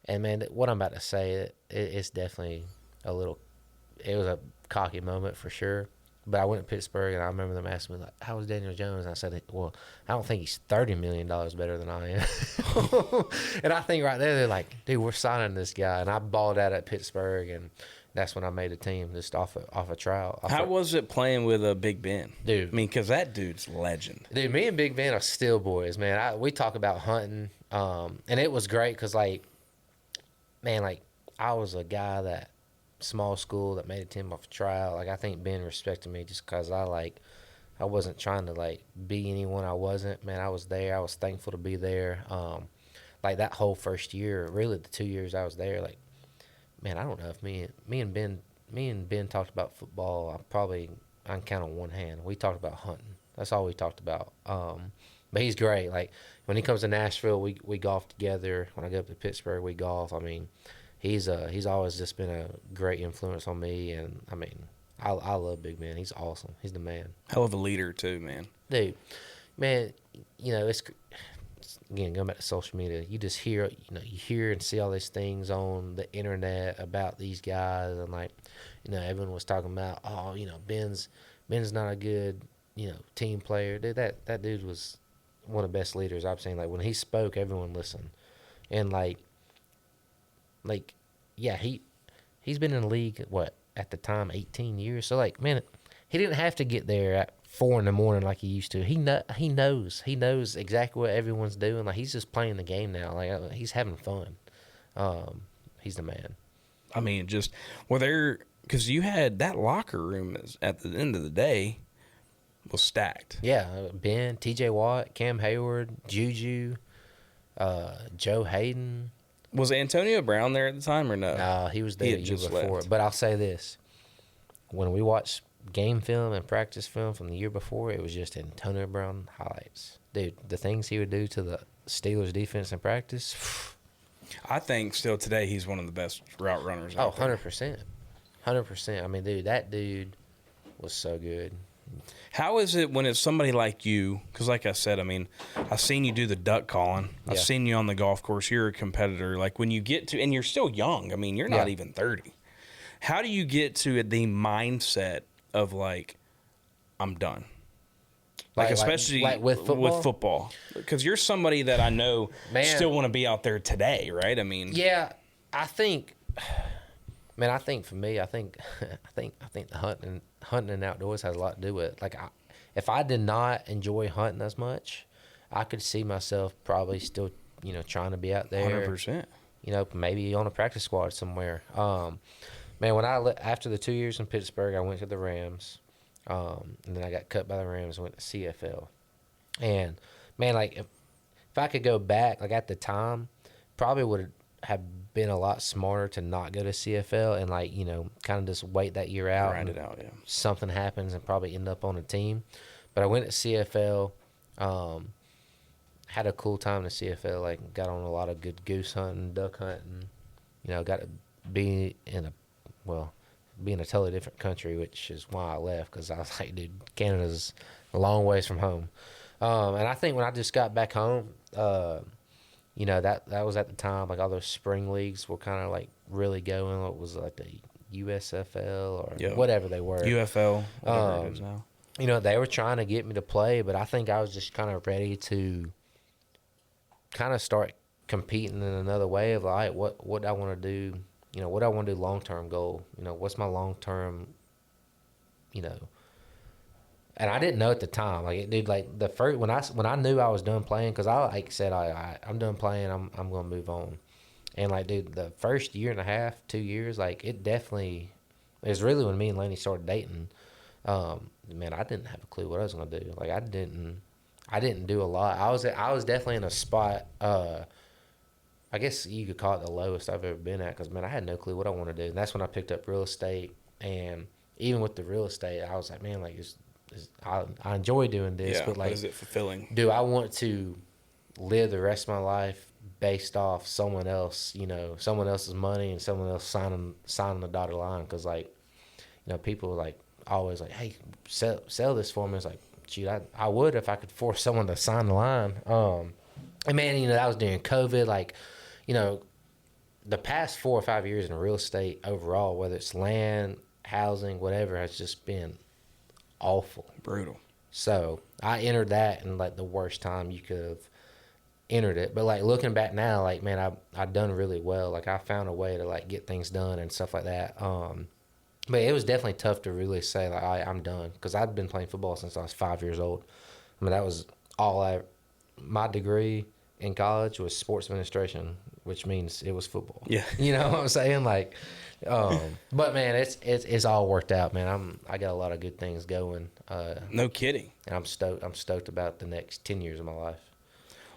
And man, what I'm about to say, it's definitely it was a cocky moment for sure. But I went to Pittsburgh, and I remember them asking me, like, how was Daniel Jones? And I said, well, I don't think he's $30 million better than I am. And I think right there, they're like, dude, we're signing this guy. And I balled out at Pittsburgh, and that's when I made a team, just off a tryout. How was it playing with Big Ben? Dude. I mean, because that dude's legend. Dude, me and Big Ben are still boys, man. We talk about hunting, and it was great because, like, man, like, I was a guy that small school that made a team off a tryout. Like, I think Ben respected me just because I wasn't trying to, like, be anyone I wasn't. Man, I was there. I was thankful to be there. Like, that whole first year, really the 2 years I was there, like, man, I don't know if me and Ben talked about football. I can count on one hand. We talked about hunting. That's all we talked about. But he's great. Like, when he comes to Nashville, we golf together. When I go up to Pittsburgh, we golf. I mean, he's always just been a great influence on me. And, I mean, I love Big Ben. He's awesome. He's the man. Hell of a leader, too, man. Dude, man, it's again, going back to social media, you just hear, you hear and see all these things on the internet about these guys, and like, everyone was talking about, oh, Ben's not a good, team player. Dude, that dude was one of the best leaders I've seen. Like, when he spoke, everyone listened, and like, yeah, he's been in the league, what, at the time, 18 years. So, like, man, he didn't have to get there at 4 in the morning like he used to. He knows exactly what everyone's doing. Like, he's just playing the game now. Like, he's having fun. He's the man. I mean, just because you had that locker room at the end of the day was stacked. Yeah, Ben, T.J. Watt, Cam Hayward, Juju, Joe Hayden. Was Antonio Brown there at the time or no? No, he was there the year before. Left. But I'll say this. When we watched game film and practice film from the year before, it was just Antonio Brown highlights. Dude, the things he would do to the Steelers defense in practice. I think still today he's one of the best route runners out there. 100%. 100%. I mean, dude, that dude was so good. How is it when it's somebody like you? Because like I said, I mean, I've seen you do the duck calling. I've seen you on the golf course. You're a competitor. Like when you get to, and you're still young. I mean, you're not even 30. How do you get to the mindset of like, I'm done? Like especially with football. Because you're somebody that I know still want to be out there today, right? I mean. Yeah, I think, man, I think for me, I think the hunting and outdoors has a lot to do with it. Like, if I did not enjoy hunting as much, I could see myself probably still, trying to be out there. 100%. Maybe on a practice squad somewhere. Man, after the 2 years in Pittsburgh, I went to the Rams, and then I got cut by the Rams and went to CFL. And, man, like, if I could go back, like, at the time, probably would have been a lot smarter to not go to CFL and, like, kind of just wait that year out. Grind it out, yeah. Something happens and probably end up on a team. But I went to CFL, had a cool time in CFL, like, got on a lot of good goose hunting, duck hunting, got to be in a totally different country, which is why I left, because I was like, dude, Canada's a long ways from home. And I think when I just got back home, that was at the time, like, all those spring leagues were kind of, like, really going. What was it, like the USFL or whatever they were. UFL, whatever it is now. They were trying to get me to play, but I think I was just kind of ready to kind of start competing in another way of, like, what I want to do. What I want to do long-term goal. What's my long-term, and I didn't know at the time. Like, dude, like, the first, when I knew I was done playing, because I, like, said, I'm done playing, I'm going to move on. And, like, dude, the first year and a half, 2 years, like, it was really when me and Lainey started dating. Man, I didn't have a clue what I was going to do. Like, I didn't do a lot. I was definitely in a spot, I guess you could call it the lowest I've ever been at, because, man, I had no clue what I want to do. And that's when I picked up real estate. And even with the real estate, I was like, man, like, I enjoy doing this. But, like, is it fulfilling? Do I want to live the rest of my life based off someone else, someone else's money and someone else signing the dotted line? Because, like, people, like, always like, hey, sell this for me. It's like, shoot, I would if I could force someone to sign the line. And, man, that was during COVID. Like, the past 4 or 5 years in real estate overall, whether it's land, housing, whatever, has just been awful. Brutal. So I entered that in, like, the worst time you could have entered it. But, like, looking back now, like, man, I've done really well. Like, I found a way to, like, get things done and stuff like that. But it was definitely tough to really say, like, I'm done, because I'd been playing football since I was 5 years old. I mean, that was all my degree in college was sports administration, which means it was football. Yeah. You know what I'm saying? Like, but, man, it's all worked out, man. I got a lot of good things going. No kidding. And I'm stoked about the next 10 years of my life.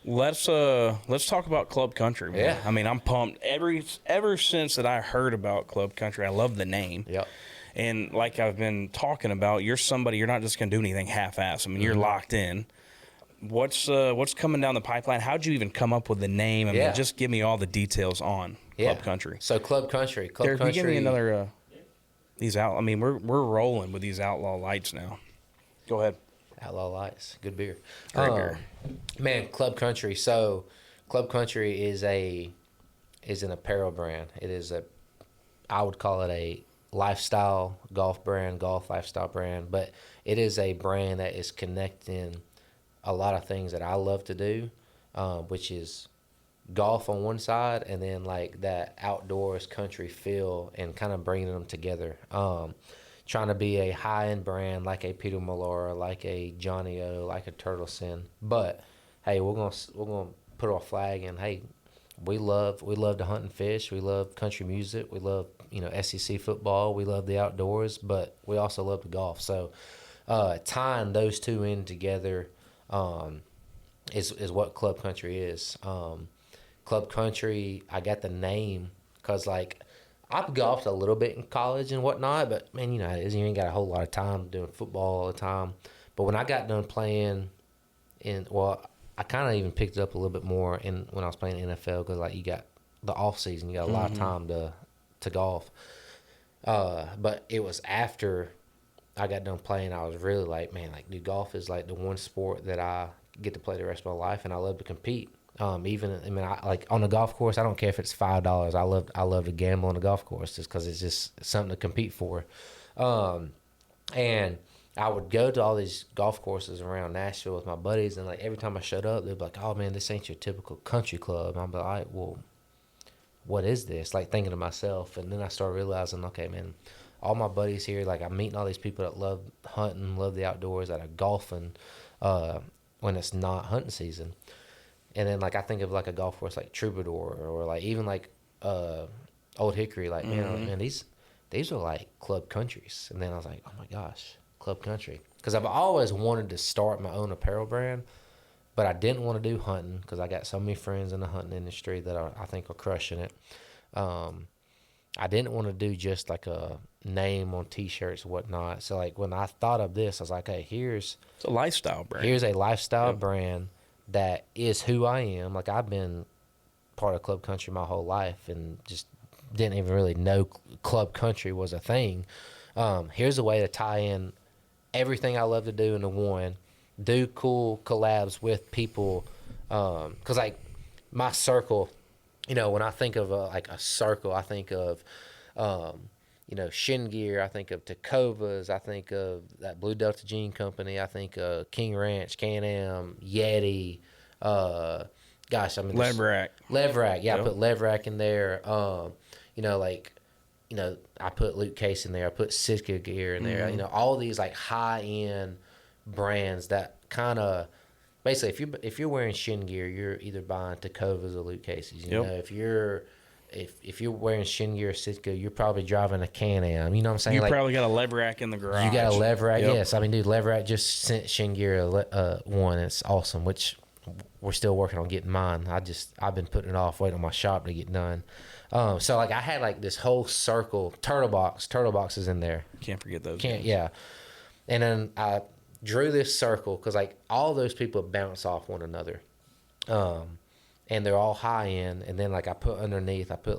Let's talk about Club Country, man. Yeah. I mean, I'm pumped. Ever since that I heard about Club Country, I love the name. Yep. And like I've been talking about, you're not just going to do anything half-ass. I mean, you're locked in. What's coming down the pipeline? How'd you even come up with the name? I mean, just give me all the details on Club Country. So Club Country. Derek, can you give me another these out? I mean, we're rolling with these Outlaw Lights now. Go ahead. Outlaw Lights, good beer. Great beer. Man, Club Country. So Club Country is an apparel brand. It is I would call it a lifestyle golf brand, golf lifestyle brand, but it is a brand that is connecting a lot of things that I love to do, which is golf on one side and then, like, that outdoors country feel and kind of bringing them together. trying to be a high-end brand like a Peter Millar, like a Johnny O, like a Turtle Sin. But hey, we're gonna put our flag in. Hey, we love to hunt and fish. We love country music. We love SEC football. We love the outdoors, but we also love to golf. So tying those two in together is what Club Country is. Club Country, I got the name because like I've golfed a little bit in college and whatnot, but man, you know how it is. You ain't got a whole lot of time doing football all the time. But when I got done playing I kind of even picked it up a little bit more when I was playing NFL because like you got the off season, you got a lot of time to golf. But it was after I got done playing, I was really like, man, like dude, golf is like the one sport that I get to play the rest of my life, and I love to compete. I like on the golf course, I don't care if it's $5. I love to gamble on the golf course just because it's just something to compete for. And I would go to all these golf courses around Nashville with my buddies, and like every time I showed up, they'd be like, "Oh man, this ain't your typical country club." And I'm like, "All right, well, what is this?" Like thinking to myself, and then I started realizing, okay, man, all my buddies here, like I'm meeting all these people that love hunting, love the outdoors, that are golfing when it's not hunting season. And then like I think of like a golf course like Troubadour or like even like Old Hickory, like man, these are like club countries. And then I was like, oh my gosh, club country, because I've always wanted to start my own apparel brand, but I didn't want to do hunting because I got so many friends in the hunting industry that I think are crushing it. I didn't want to do just like a name on T-shirts and whatnot. So like when I thought of this, I was like, hey, it's a lifestyle brand. Here's a lifestyle brand that is who I am. Like I've been part of club country my whole life and just didn't even really know club country was a thing. Here's a way to tie in everything I love to do into one, do cool collabs with people. Cause like my circle, when I think of like a circle, I think of, Shin Gear, I think of TECOVAS, I think of that Blue Delta Jean Company, I think of King Ranch, Can-Am, Yeti, Leverack. Leverack, yeah, I put Leverack in there. I put Luke Case in there, I put Sitka Gear in there, all these like high-end brands that kind of, basically, if you're wearing Shin Gear, you're either buying TECOVAS or Luke Cases. If you're wearing Shin Gear or Sitka, you're probably driving a Can-Am. You know what I'm saying? You probably got a Leverack in the garage. You got a Leverack, yes. I mean, dude, Leverack just sent Shin Gear one. It's awesome, which we're still working on getting mine. I've been putting it off, waiting on my shop to get done. So like I had like this whole circle, turtle box is in there. Can't forget those. Yeah. And then I drew this circle because like all those people bounce off one another, and they're all high end. And then like I put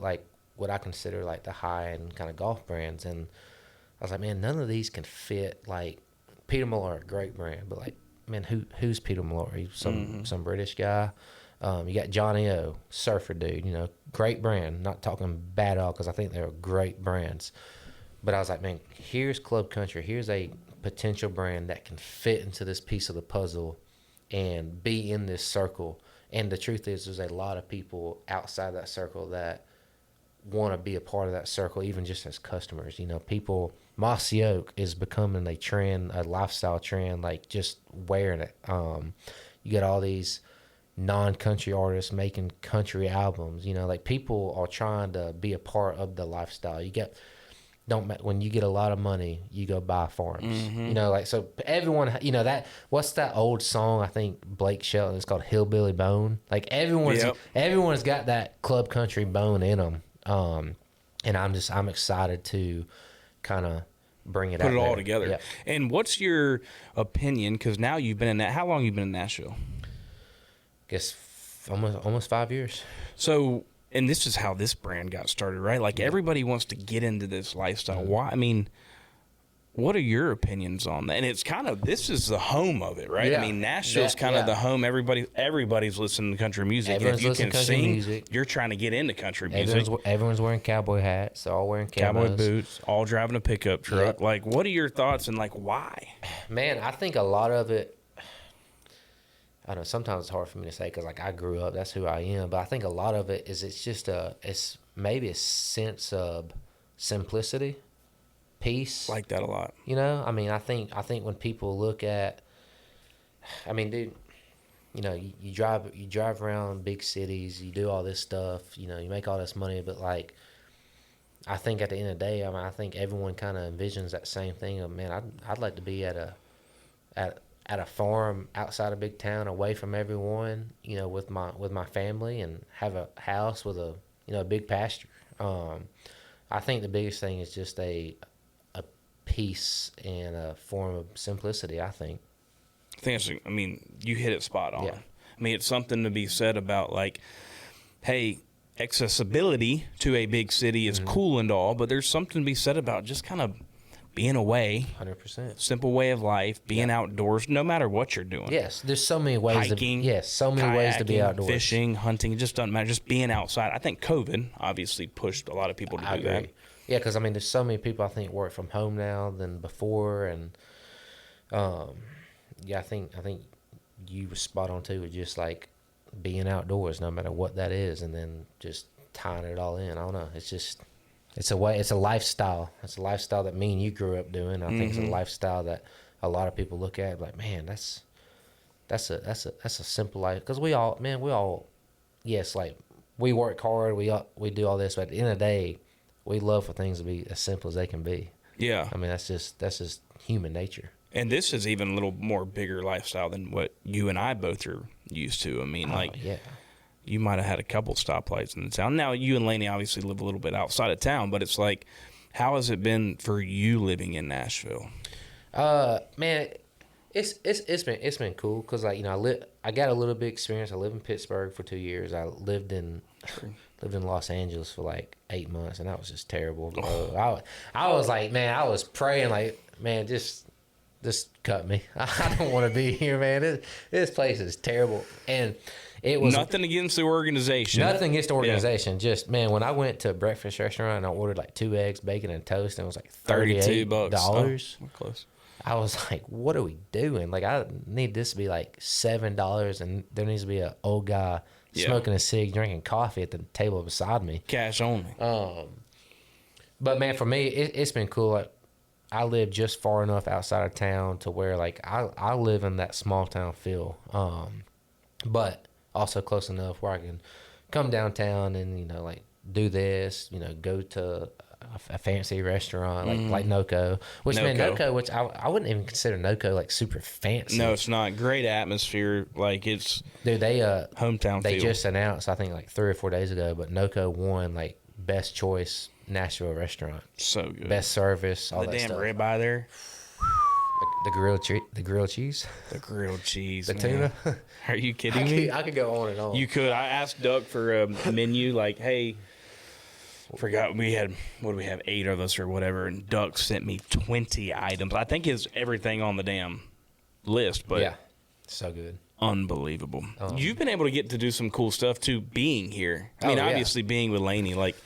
like what I consider like the high end kind of golf brands, and I was like, man, none of these can fit. Like Peter Millar, great brand, but like, man, who's Peter Millar? He's some British guy. You got Johnny O, surfer dude, great brand. Not talking bad at all because I think they're great brands. But I was like, man, here's Club Country. Here's a potential brand that can fit into this piece of the puzzle and be in this circle. And the truth is, there's a lot of people outside that circle that want to be a part of that circle, even just as customers. People, Mossy Oak is becoming a trend, a lifestyle trend, like just wearing it. You got all these non-country artists making country albums. Like people are trying to be a part of the lifestyle. When you get a lot of money, you go buy farms. So everyone, what's that old song? I think Blake Shelton. It's called Hillbilly Bone. Like everyone's got that club country bone in them. And I'm excited to kind of bring it out. Put it all there. together. Yep. And what's your opinion? Because now you've been in that. How long have you been in Nashville? I guess almost 5 years. So. And this is how this brand got started, right? Like everybody wants to get into this lifestyle. Why? I mean, what are your opinions on that? And it's kind of, this is the home of it, right? Yeah. I mean, Nashville's kind of the home. Everybody's listening to country music. Everyone's and if you can sing, music. You're trying to get into country music. Everyone's wearing cowboy hats. They're all wearing cowboy boots, all driving a pickup truck. Yep. Like, what are your thoughts and like why? Man, I think a lot of it, I don't know, sometimes it's hard for me to say because like I grew up, that's who I am. But I think a lot of it is it's maybe a sense of simplicity. peace. Like that a lot. You know, I mean, I think when people look at, I mean, dude, you know, you drive around big cities, you do all this stuff, you know, you make all this money, but like, I think at the end of the day, I mean, I think everyone kind of envisions that same thing of, man, I'd like to be at a farm outside a big town, away from everyone, you know, with my family, and have a house with a, you know, a big pasture. I think the biggest thing is just a peace and a form of simplicity, I think. I mean, you hit it spot on. Yeah. I mean, it's something to be said about, like, hey, accessibility to a big city is cool and all, but there's something to be said about just kind of being away. 100%. Simple way of life, being outdoors, no matter what you're doing. Yes, there's so many ways. Hiking, so many ways to be kayaking, outdoors. fishing, hunting. It just doesn't matter. Just being outside. I think COVID obviously pushed a lot of people to do that. Yeah, because I mean, there's so many people I think work from home now than before, and yeah, I think you were spot on too with just like being outdoors, no matter what that is, and then just tying it all in. I don't know. It's just it's a lifestyle. It's a lifestyle that me and you grew up doing. I think it's a lifestyle that a lot of people look at like, man, that's a simple life. Because we all, yes, like we work hard, we do all this, but at the end of the day, we love for things to be as simple as they can be. Yeah. I mean, that's just human nature. And this is even a little more bigger lifestyle than what you and I both are used to. I mean, Yeah. You might have had a couple stoplights in the town. Now, you and Lainey obviously live a little bit outside of town, but it's like, how has it been for you living in Nashville? Man, it's been cool because, like, you know, I got a little bit of experience. I lived in Pittsburgh for 2 years. I lived in Los Angeles for like 8 months, and that was just terrible, bro. I was like, man, I was praying like, man, just cut me. I don't want to be here, man. This place is terrible. And it was nothing against the organization. Nothing against the organization. Yeah. Just, man, when I went to a breakfast restaurant and I ordered like 2 eggs, bacon, and toast, and it was like $38. Oh, close. I was like, what are we doing? Like, I need this to be like $7, and there needs to be an old guy smoking a cig, drinking coffee at the table beside me. Cash only. But man, for me, it's been cool. Like, I live just far enough outside of town to where, like, I live in that small town feel, but also close enough where I can come downtown and, you know, like, do this, you know, go to a fancy restaurant like NoCo, which I wouldn't even consider NoCo like super fancy. No, it's not. Great atmosphere. Like, it's dude, they hometown they feel. just announced, I think like 3 or 4 days ago, but NoCo won like best choice Nashville restaurant. So good. Best service, all the that damn stuff. ribeye there. The grilled cheese. The grilled cheese. The man. tuna. Are you kidding me? I could go on and on. You could. I asked Doug for a menu, like, hey, forgot we had, what do we have, 8 of us or whatever, and Doug sent me 20 items. I think it's everything on the damn list, but yeah, so good. Unbelievable. You've been able to get to do some cool stuff too, being here. I mean, obviously being with Lainey, like,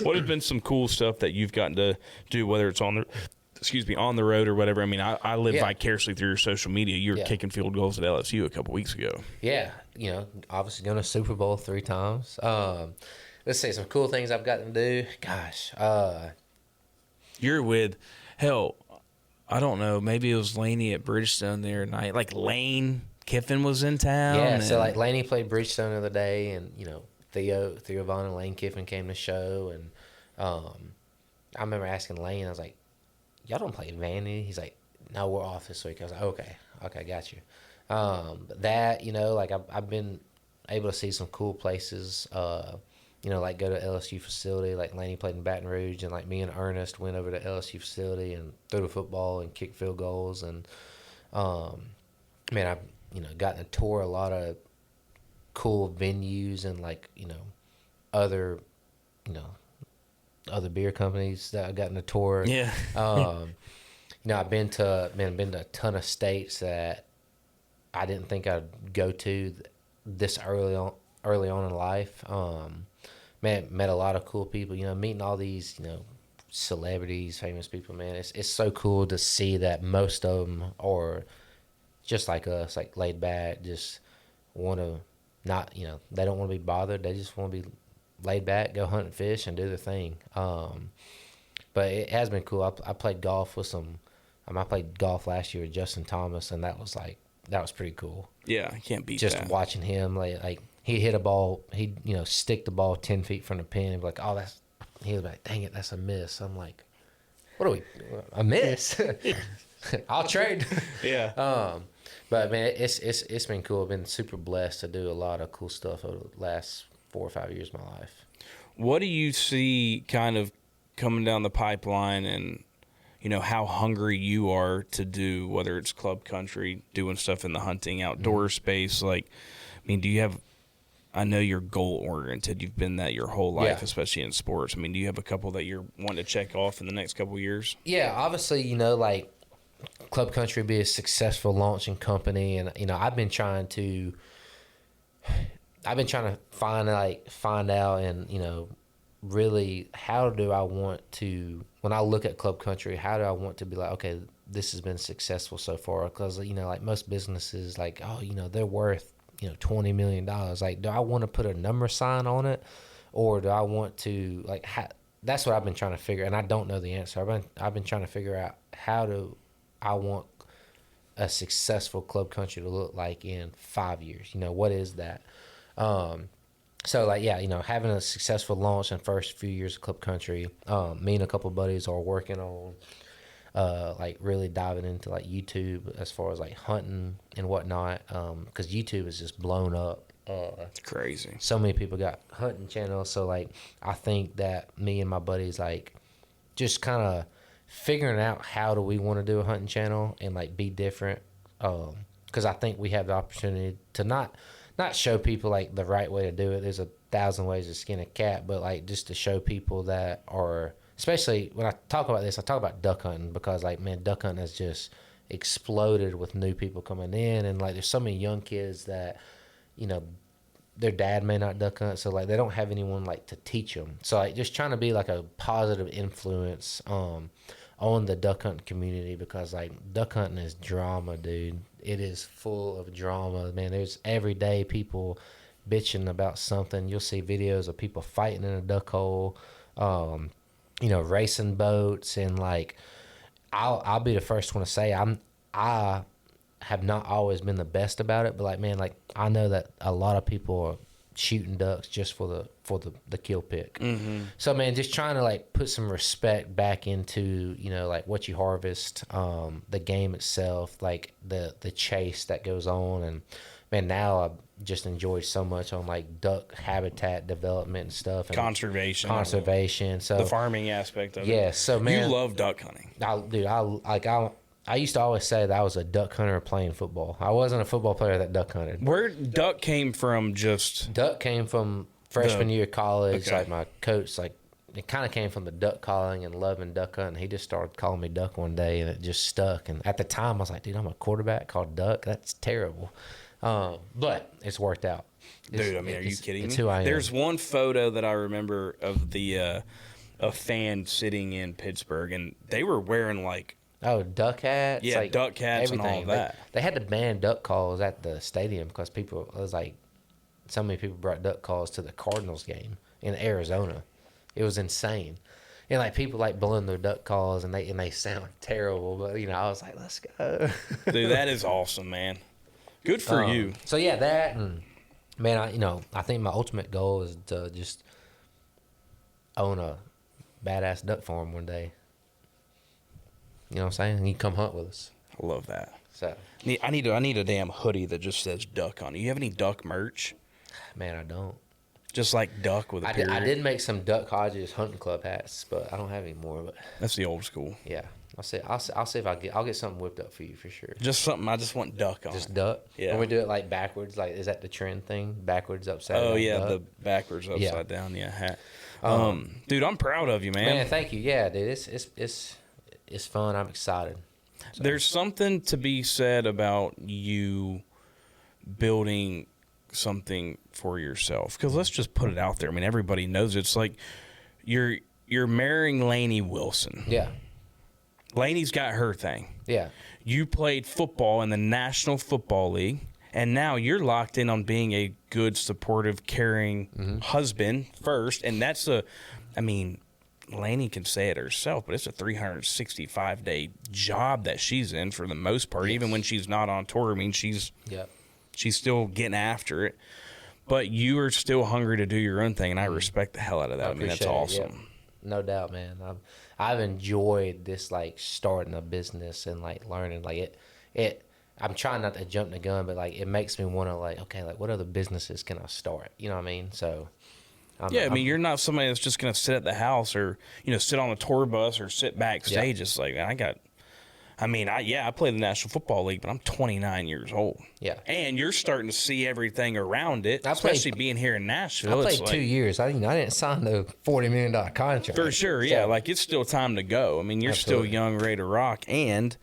what has been some cool stuff that you've gotten to do, whether it's on the road or whatever? I mean, I live vicariously through your social media. You were kicking field goals at LSU a couple weeks ago. Yeah, you know, obviously going to Super Bowl 3 times. Let's see, some cool things I've gotten to do. Gosh. You're with, hell, I don't know, maybe it was Lainey at Bridgestone there tonight. Like, Lane Kiffin was in town. Yeah, so like Lainey played Bridgestone the other day, and, you know, Theo Vaughn and Lane Kiffin came to the show, and I remember asking Lane, I was like, y'all don't play Vanity? He's like, no, we're off this week. I was like, okay, got you. But that, you know, like I've been able to see some cool places, you know, like go to LSU facility, like Lainey played in Baton Rouge, and like me and Ernest went over to LSU facility and threw the football and kicked field goals, and man, I've, you know, gotten to tour a lot of cool venues and, like, you know, other beer companies that I've gotten to tour. Yeah. You know, I've been to a ton of states that I didn't think I'd go to this early on in life. Man, met a lot of cool people, you know, meeting all these, you know, celebrities, famous people, man. It's so cool to see that most of them are just like us, like laid back, just want to not, you know, they don't want to be bothered. They just want to be laid back, go hunt and fish and do their thing. But it has been cool. I played golf with I played golf last year with Justin Thomas, and that was pretty cool. Yeah, I can't beat just that. watching him like he hit a ball, he stick the ball 10 feet from the pin and be like, oh, he was like, dang it, that's a miss. I'm like, what are we, a miss? I'll trade. Yeah. But man, it's been cool. I've been super blessed to do a lot of cool stuff over the last 4 or 5 years of my life. What do you see kind of coming down the pipeline, and how hungry you are to do, whether it's club country, doing stuff in the hunting outdoor space? Like, I mean, do you have, I know you're goal oriented. You've been that your whole life, especially in sports. I mean, do you have a couple that you're wanting to check off in the next couple of years? Yeah, obviously, like club country be a successful launching company. And, I've been trying to find out and, really, how do I want to, when I look at club country, how do I want to be like, okay, this has been successful so far? Because, like most businesses, like, oh, they're worth, $20 million. Like, do I want to put a number sign on it, or do I want to, like, that's what I've been trying to figure, and I don't know the answer. I've been trying to figure out, how do I want a successful club country to look like in 5 years? What is that? So, like, yeah, having a successful launch in the first few years of club country, me and a couple of buddies are working on, like, really diving into, like, YouTube as far as, like, hunting and whatnot, because YouTube is just blown up. It's crazy. So many people got hunting channels. So, like, I think that me and my buddies, like, just kind of figuring out how do we want to do a hunting channel and, like, be different, because I think we have the opportunity to not show people, like, the right way to do it. There's 1,000 ways to skin a cat, but, like, just to show people that are, especially when I talk about this, I talk about duck hunting, because, like, man, duck hunting has just exploded with new people coming in, and, like, there's so many young kids that, their dad may not duck hunt, so, like, they don't have anyone, like, to teach them. So, like, just trying to be, like, a positive influence on the duck hunting community, because, like, duck hunting is drama, dude. It is full of drama, man. There's every day people bitching about something. You'll see videos of people fighting in a duck hole, racing boats, and, like, I'll be the first one to say I have not always been the best about it, but, like, man, like, I know that a lot of people are shooting ducks just for the kill pick. Mm-hmm. So, man, just trying to, like, put some respect back into, like, what you harvest, the game itself, like the chase that goes on. And, man, now I just enjoy so much on, like, duck habitat development and stuff, and conservation. So the farming aspect of it. Yeah. So, man, you love duck hunting. I used to always say that I was a duck hunter playing football. I wasn't a football player that duck hunted. Where duck came from? Duck came from freshman year of college. Okay. Like, my coach, like, it kind of came from the duck calling and loving duck hunting. He just started calling me Duck one day, and it just stuck. And at the time, I was like, dude, I'm a quarterback called Duck. That's terrible. But it's worked out. Dude, I mean, are you kidding me? It's who I am. There's one photo that I remember of a fan sitting in Pittsburgh, and they were wearing, like, duck hats. Yeah, like, duck hats everything. And all of that. They had to ban duck calls at the stadium because it was like, so many people brought duck calls to the Cardinals game in Arizona. It was insane. And, like, people, like, blowing their duck calls, and they sound terrible. But, I was like, let's go. Dude, that is awesome, man. Good for you. So, yeah, that, and, man, I think my ultimate goal is to just own a badass duck farm one day. You know what I'm saying? And you come hunt with us. I love that. So I need a damn hoodie that just says duck on it. You have any duck merch? Man, I don't. Just like duck with a period. I did make some Duck Hodges hunting club hats, but I don't have any more. But that's the old school. Yeah, I'll see if I'll get something whipped up for you for sure. Just something. I just want duck on. Just duck. Yeah. When we do it like backwards, like, is that the trend thing? Backwards, upside down. Oh yeah, duck? the backwards, upside down. Yeah, hat. Dude, I'm proud of you, man. Man, thank you. Yeah, dude, it's fun. I'm excited. So. There's something to be said about you building something for yourself, because let's just put it out there. I mean, everybody knows it's like you're marrying Lainey Wilson. Yeah. Lainey's got her thing. Yeah. You played football in the National Football League, and now you're locked in on being a good, supportive, caring husband first, and that's Lainey can say it herself, but it's a 365-day job that she's in for the most part. Yes. Even when she's not on tour, I mean, she's still getting after it. But you are still hungry to do your own thing, and I respect the hell out of that. I mean, that's awesome. It, no doubt, man. I've enjoyed this, like, starting a business and, like, learning. Like, it I'm trying not to jump the gun, but, like, it makes me want to, like, okay, like, what other businesses can I start? You know what I mean? So, you're not somebody that's just going to sit at the house or, sit on a tour bus or sit backstage. Yeah. It's like, I play the National Football League, but I'm 29 years old. Yeah. And you're starting to see everything around it, especially being here in Nashville. I played 2 years. I didn't sign the $40 million contract. For sure, yeah. Like, it's still time to go. I mean, you're Absolutely. Still young, ready to rock. And,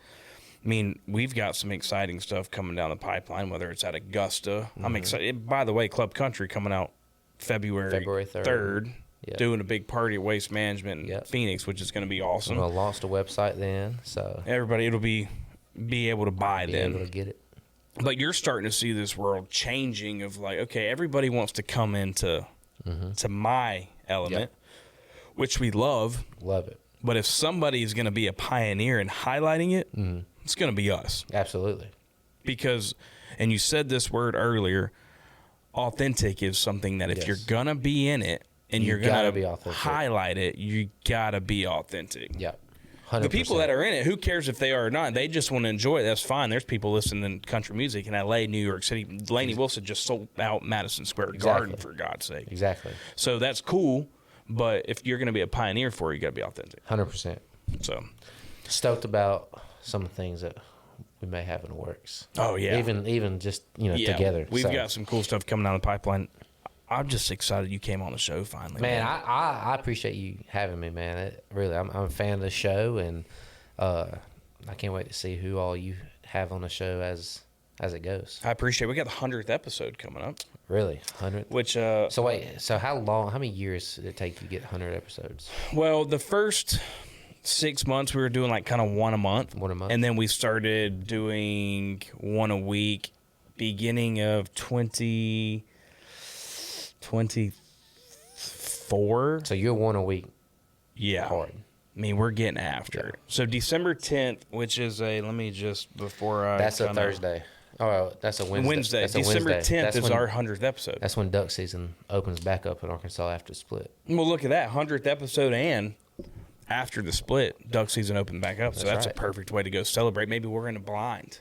I mean, we've got some exciting stuff coming down the pipeline, whether it's at Augusta. Mm-hmm. I'm excited. By the way, Club Country coming out February 3rd. Yep. Doing a big party at Waste Management in Phoenix, which is going to be awesome. We're going to launch the website then, so everybody it'll be able to buy then. Able to get it. But you're starting to see this world changing of like, okay, everybody wants to come into to my element, which we love. Love it. But if somebody is going to be a pioneer in highlighting it, it's going to be us. Absolutely. Because, and you said this word earlier, authentic is something that if you're going to be in it, and you're going to highlight it, you got to be authentic. Yeah, 100%. The people that are in it, who cares if they are or not? They just want to enjoy it. That's fine. There's people listening to country music in L.A., New York City. Lainey Wilson just sold out Madison Square Garden, for God's sake. Exactly. So that's cool, but if you're going to be a pioneer for it, you got to be authentic. 100%. So stoked about some of the things that we may have in the works. Oh, yeah. Even just, together. We've got some cool stuff coming down the pipeline. I'm just excited you came on the show finally. Man, I appreciate you having me, man. I'm a fan of the show, and I can't wait to see who all you have on the show as it goes. I appreciate it. We got the 100th episode coming up. Really? 100th? Which, so how many years did it take you to get 100 episodes? Well, the first 6 months we were doing like kind of one a month. And then we started doing one a week beginning of 2024. So you're one a week. Yeah. Hard. I mean, we're getting after it. So December 10th, which is That's a Thursday. Oh, that's a Wednesday. December 10th is our 100th episode. That's when duck season opens back up in Arkansas after the split. Well, look at that. 100th episode and after the split, duck season opened back up. So that's a perfect way to go celebrate. Maybe we're in a blind.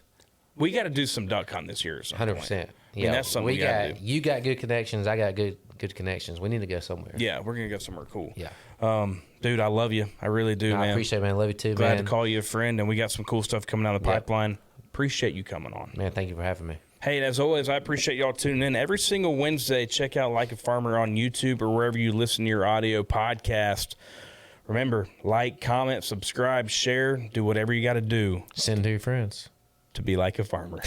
We got to do some duck hunt this year or something. 100%. Yeah, I mean, that's something we got to do. You got good connections. I got good connections. We need to go somewhere. Yeah, we're going to go somewhere cool. Yeah. Dude, I love you. I really do, man. I appreciate it, man. I love you too, Glad man. to call you a friend, and we got some cool stuff coming down the pipeline. Appreciate you coming on. Man, thank you for having me. Hey, and as always, I appreciate y'all tuning in. Every single Wednesday, check out Like a Farmer on YouTube or wherever you listen to your audio podcast. Remember, like, comment, subscribe, share, do whatever you got to do. Send to your friends. To be like a farmer.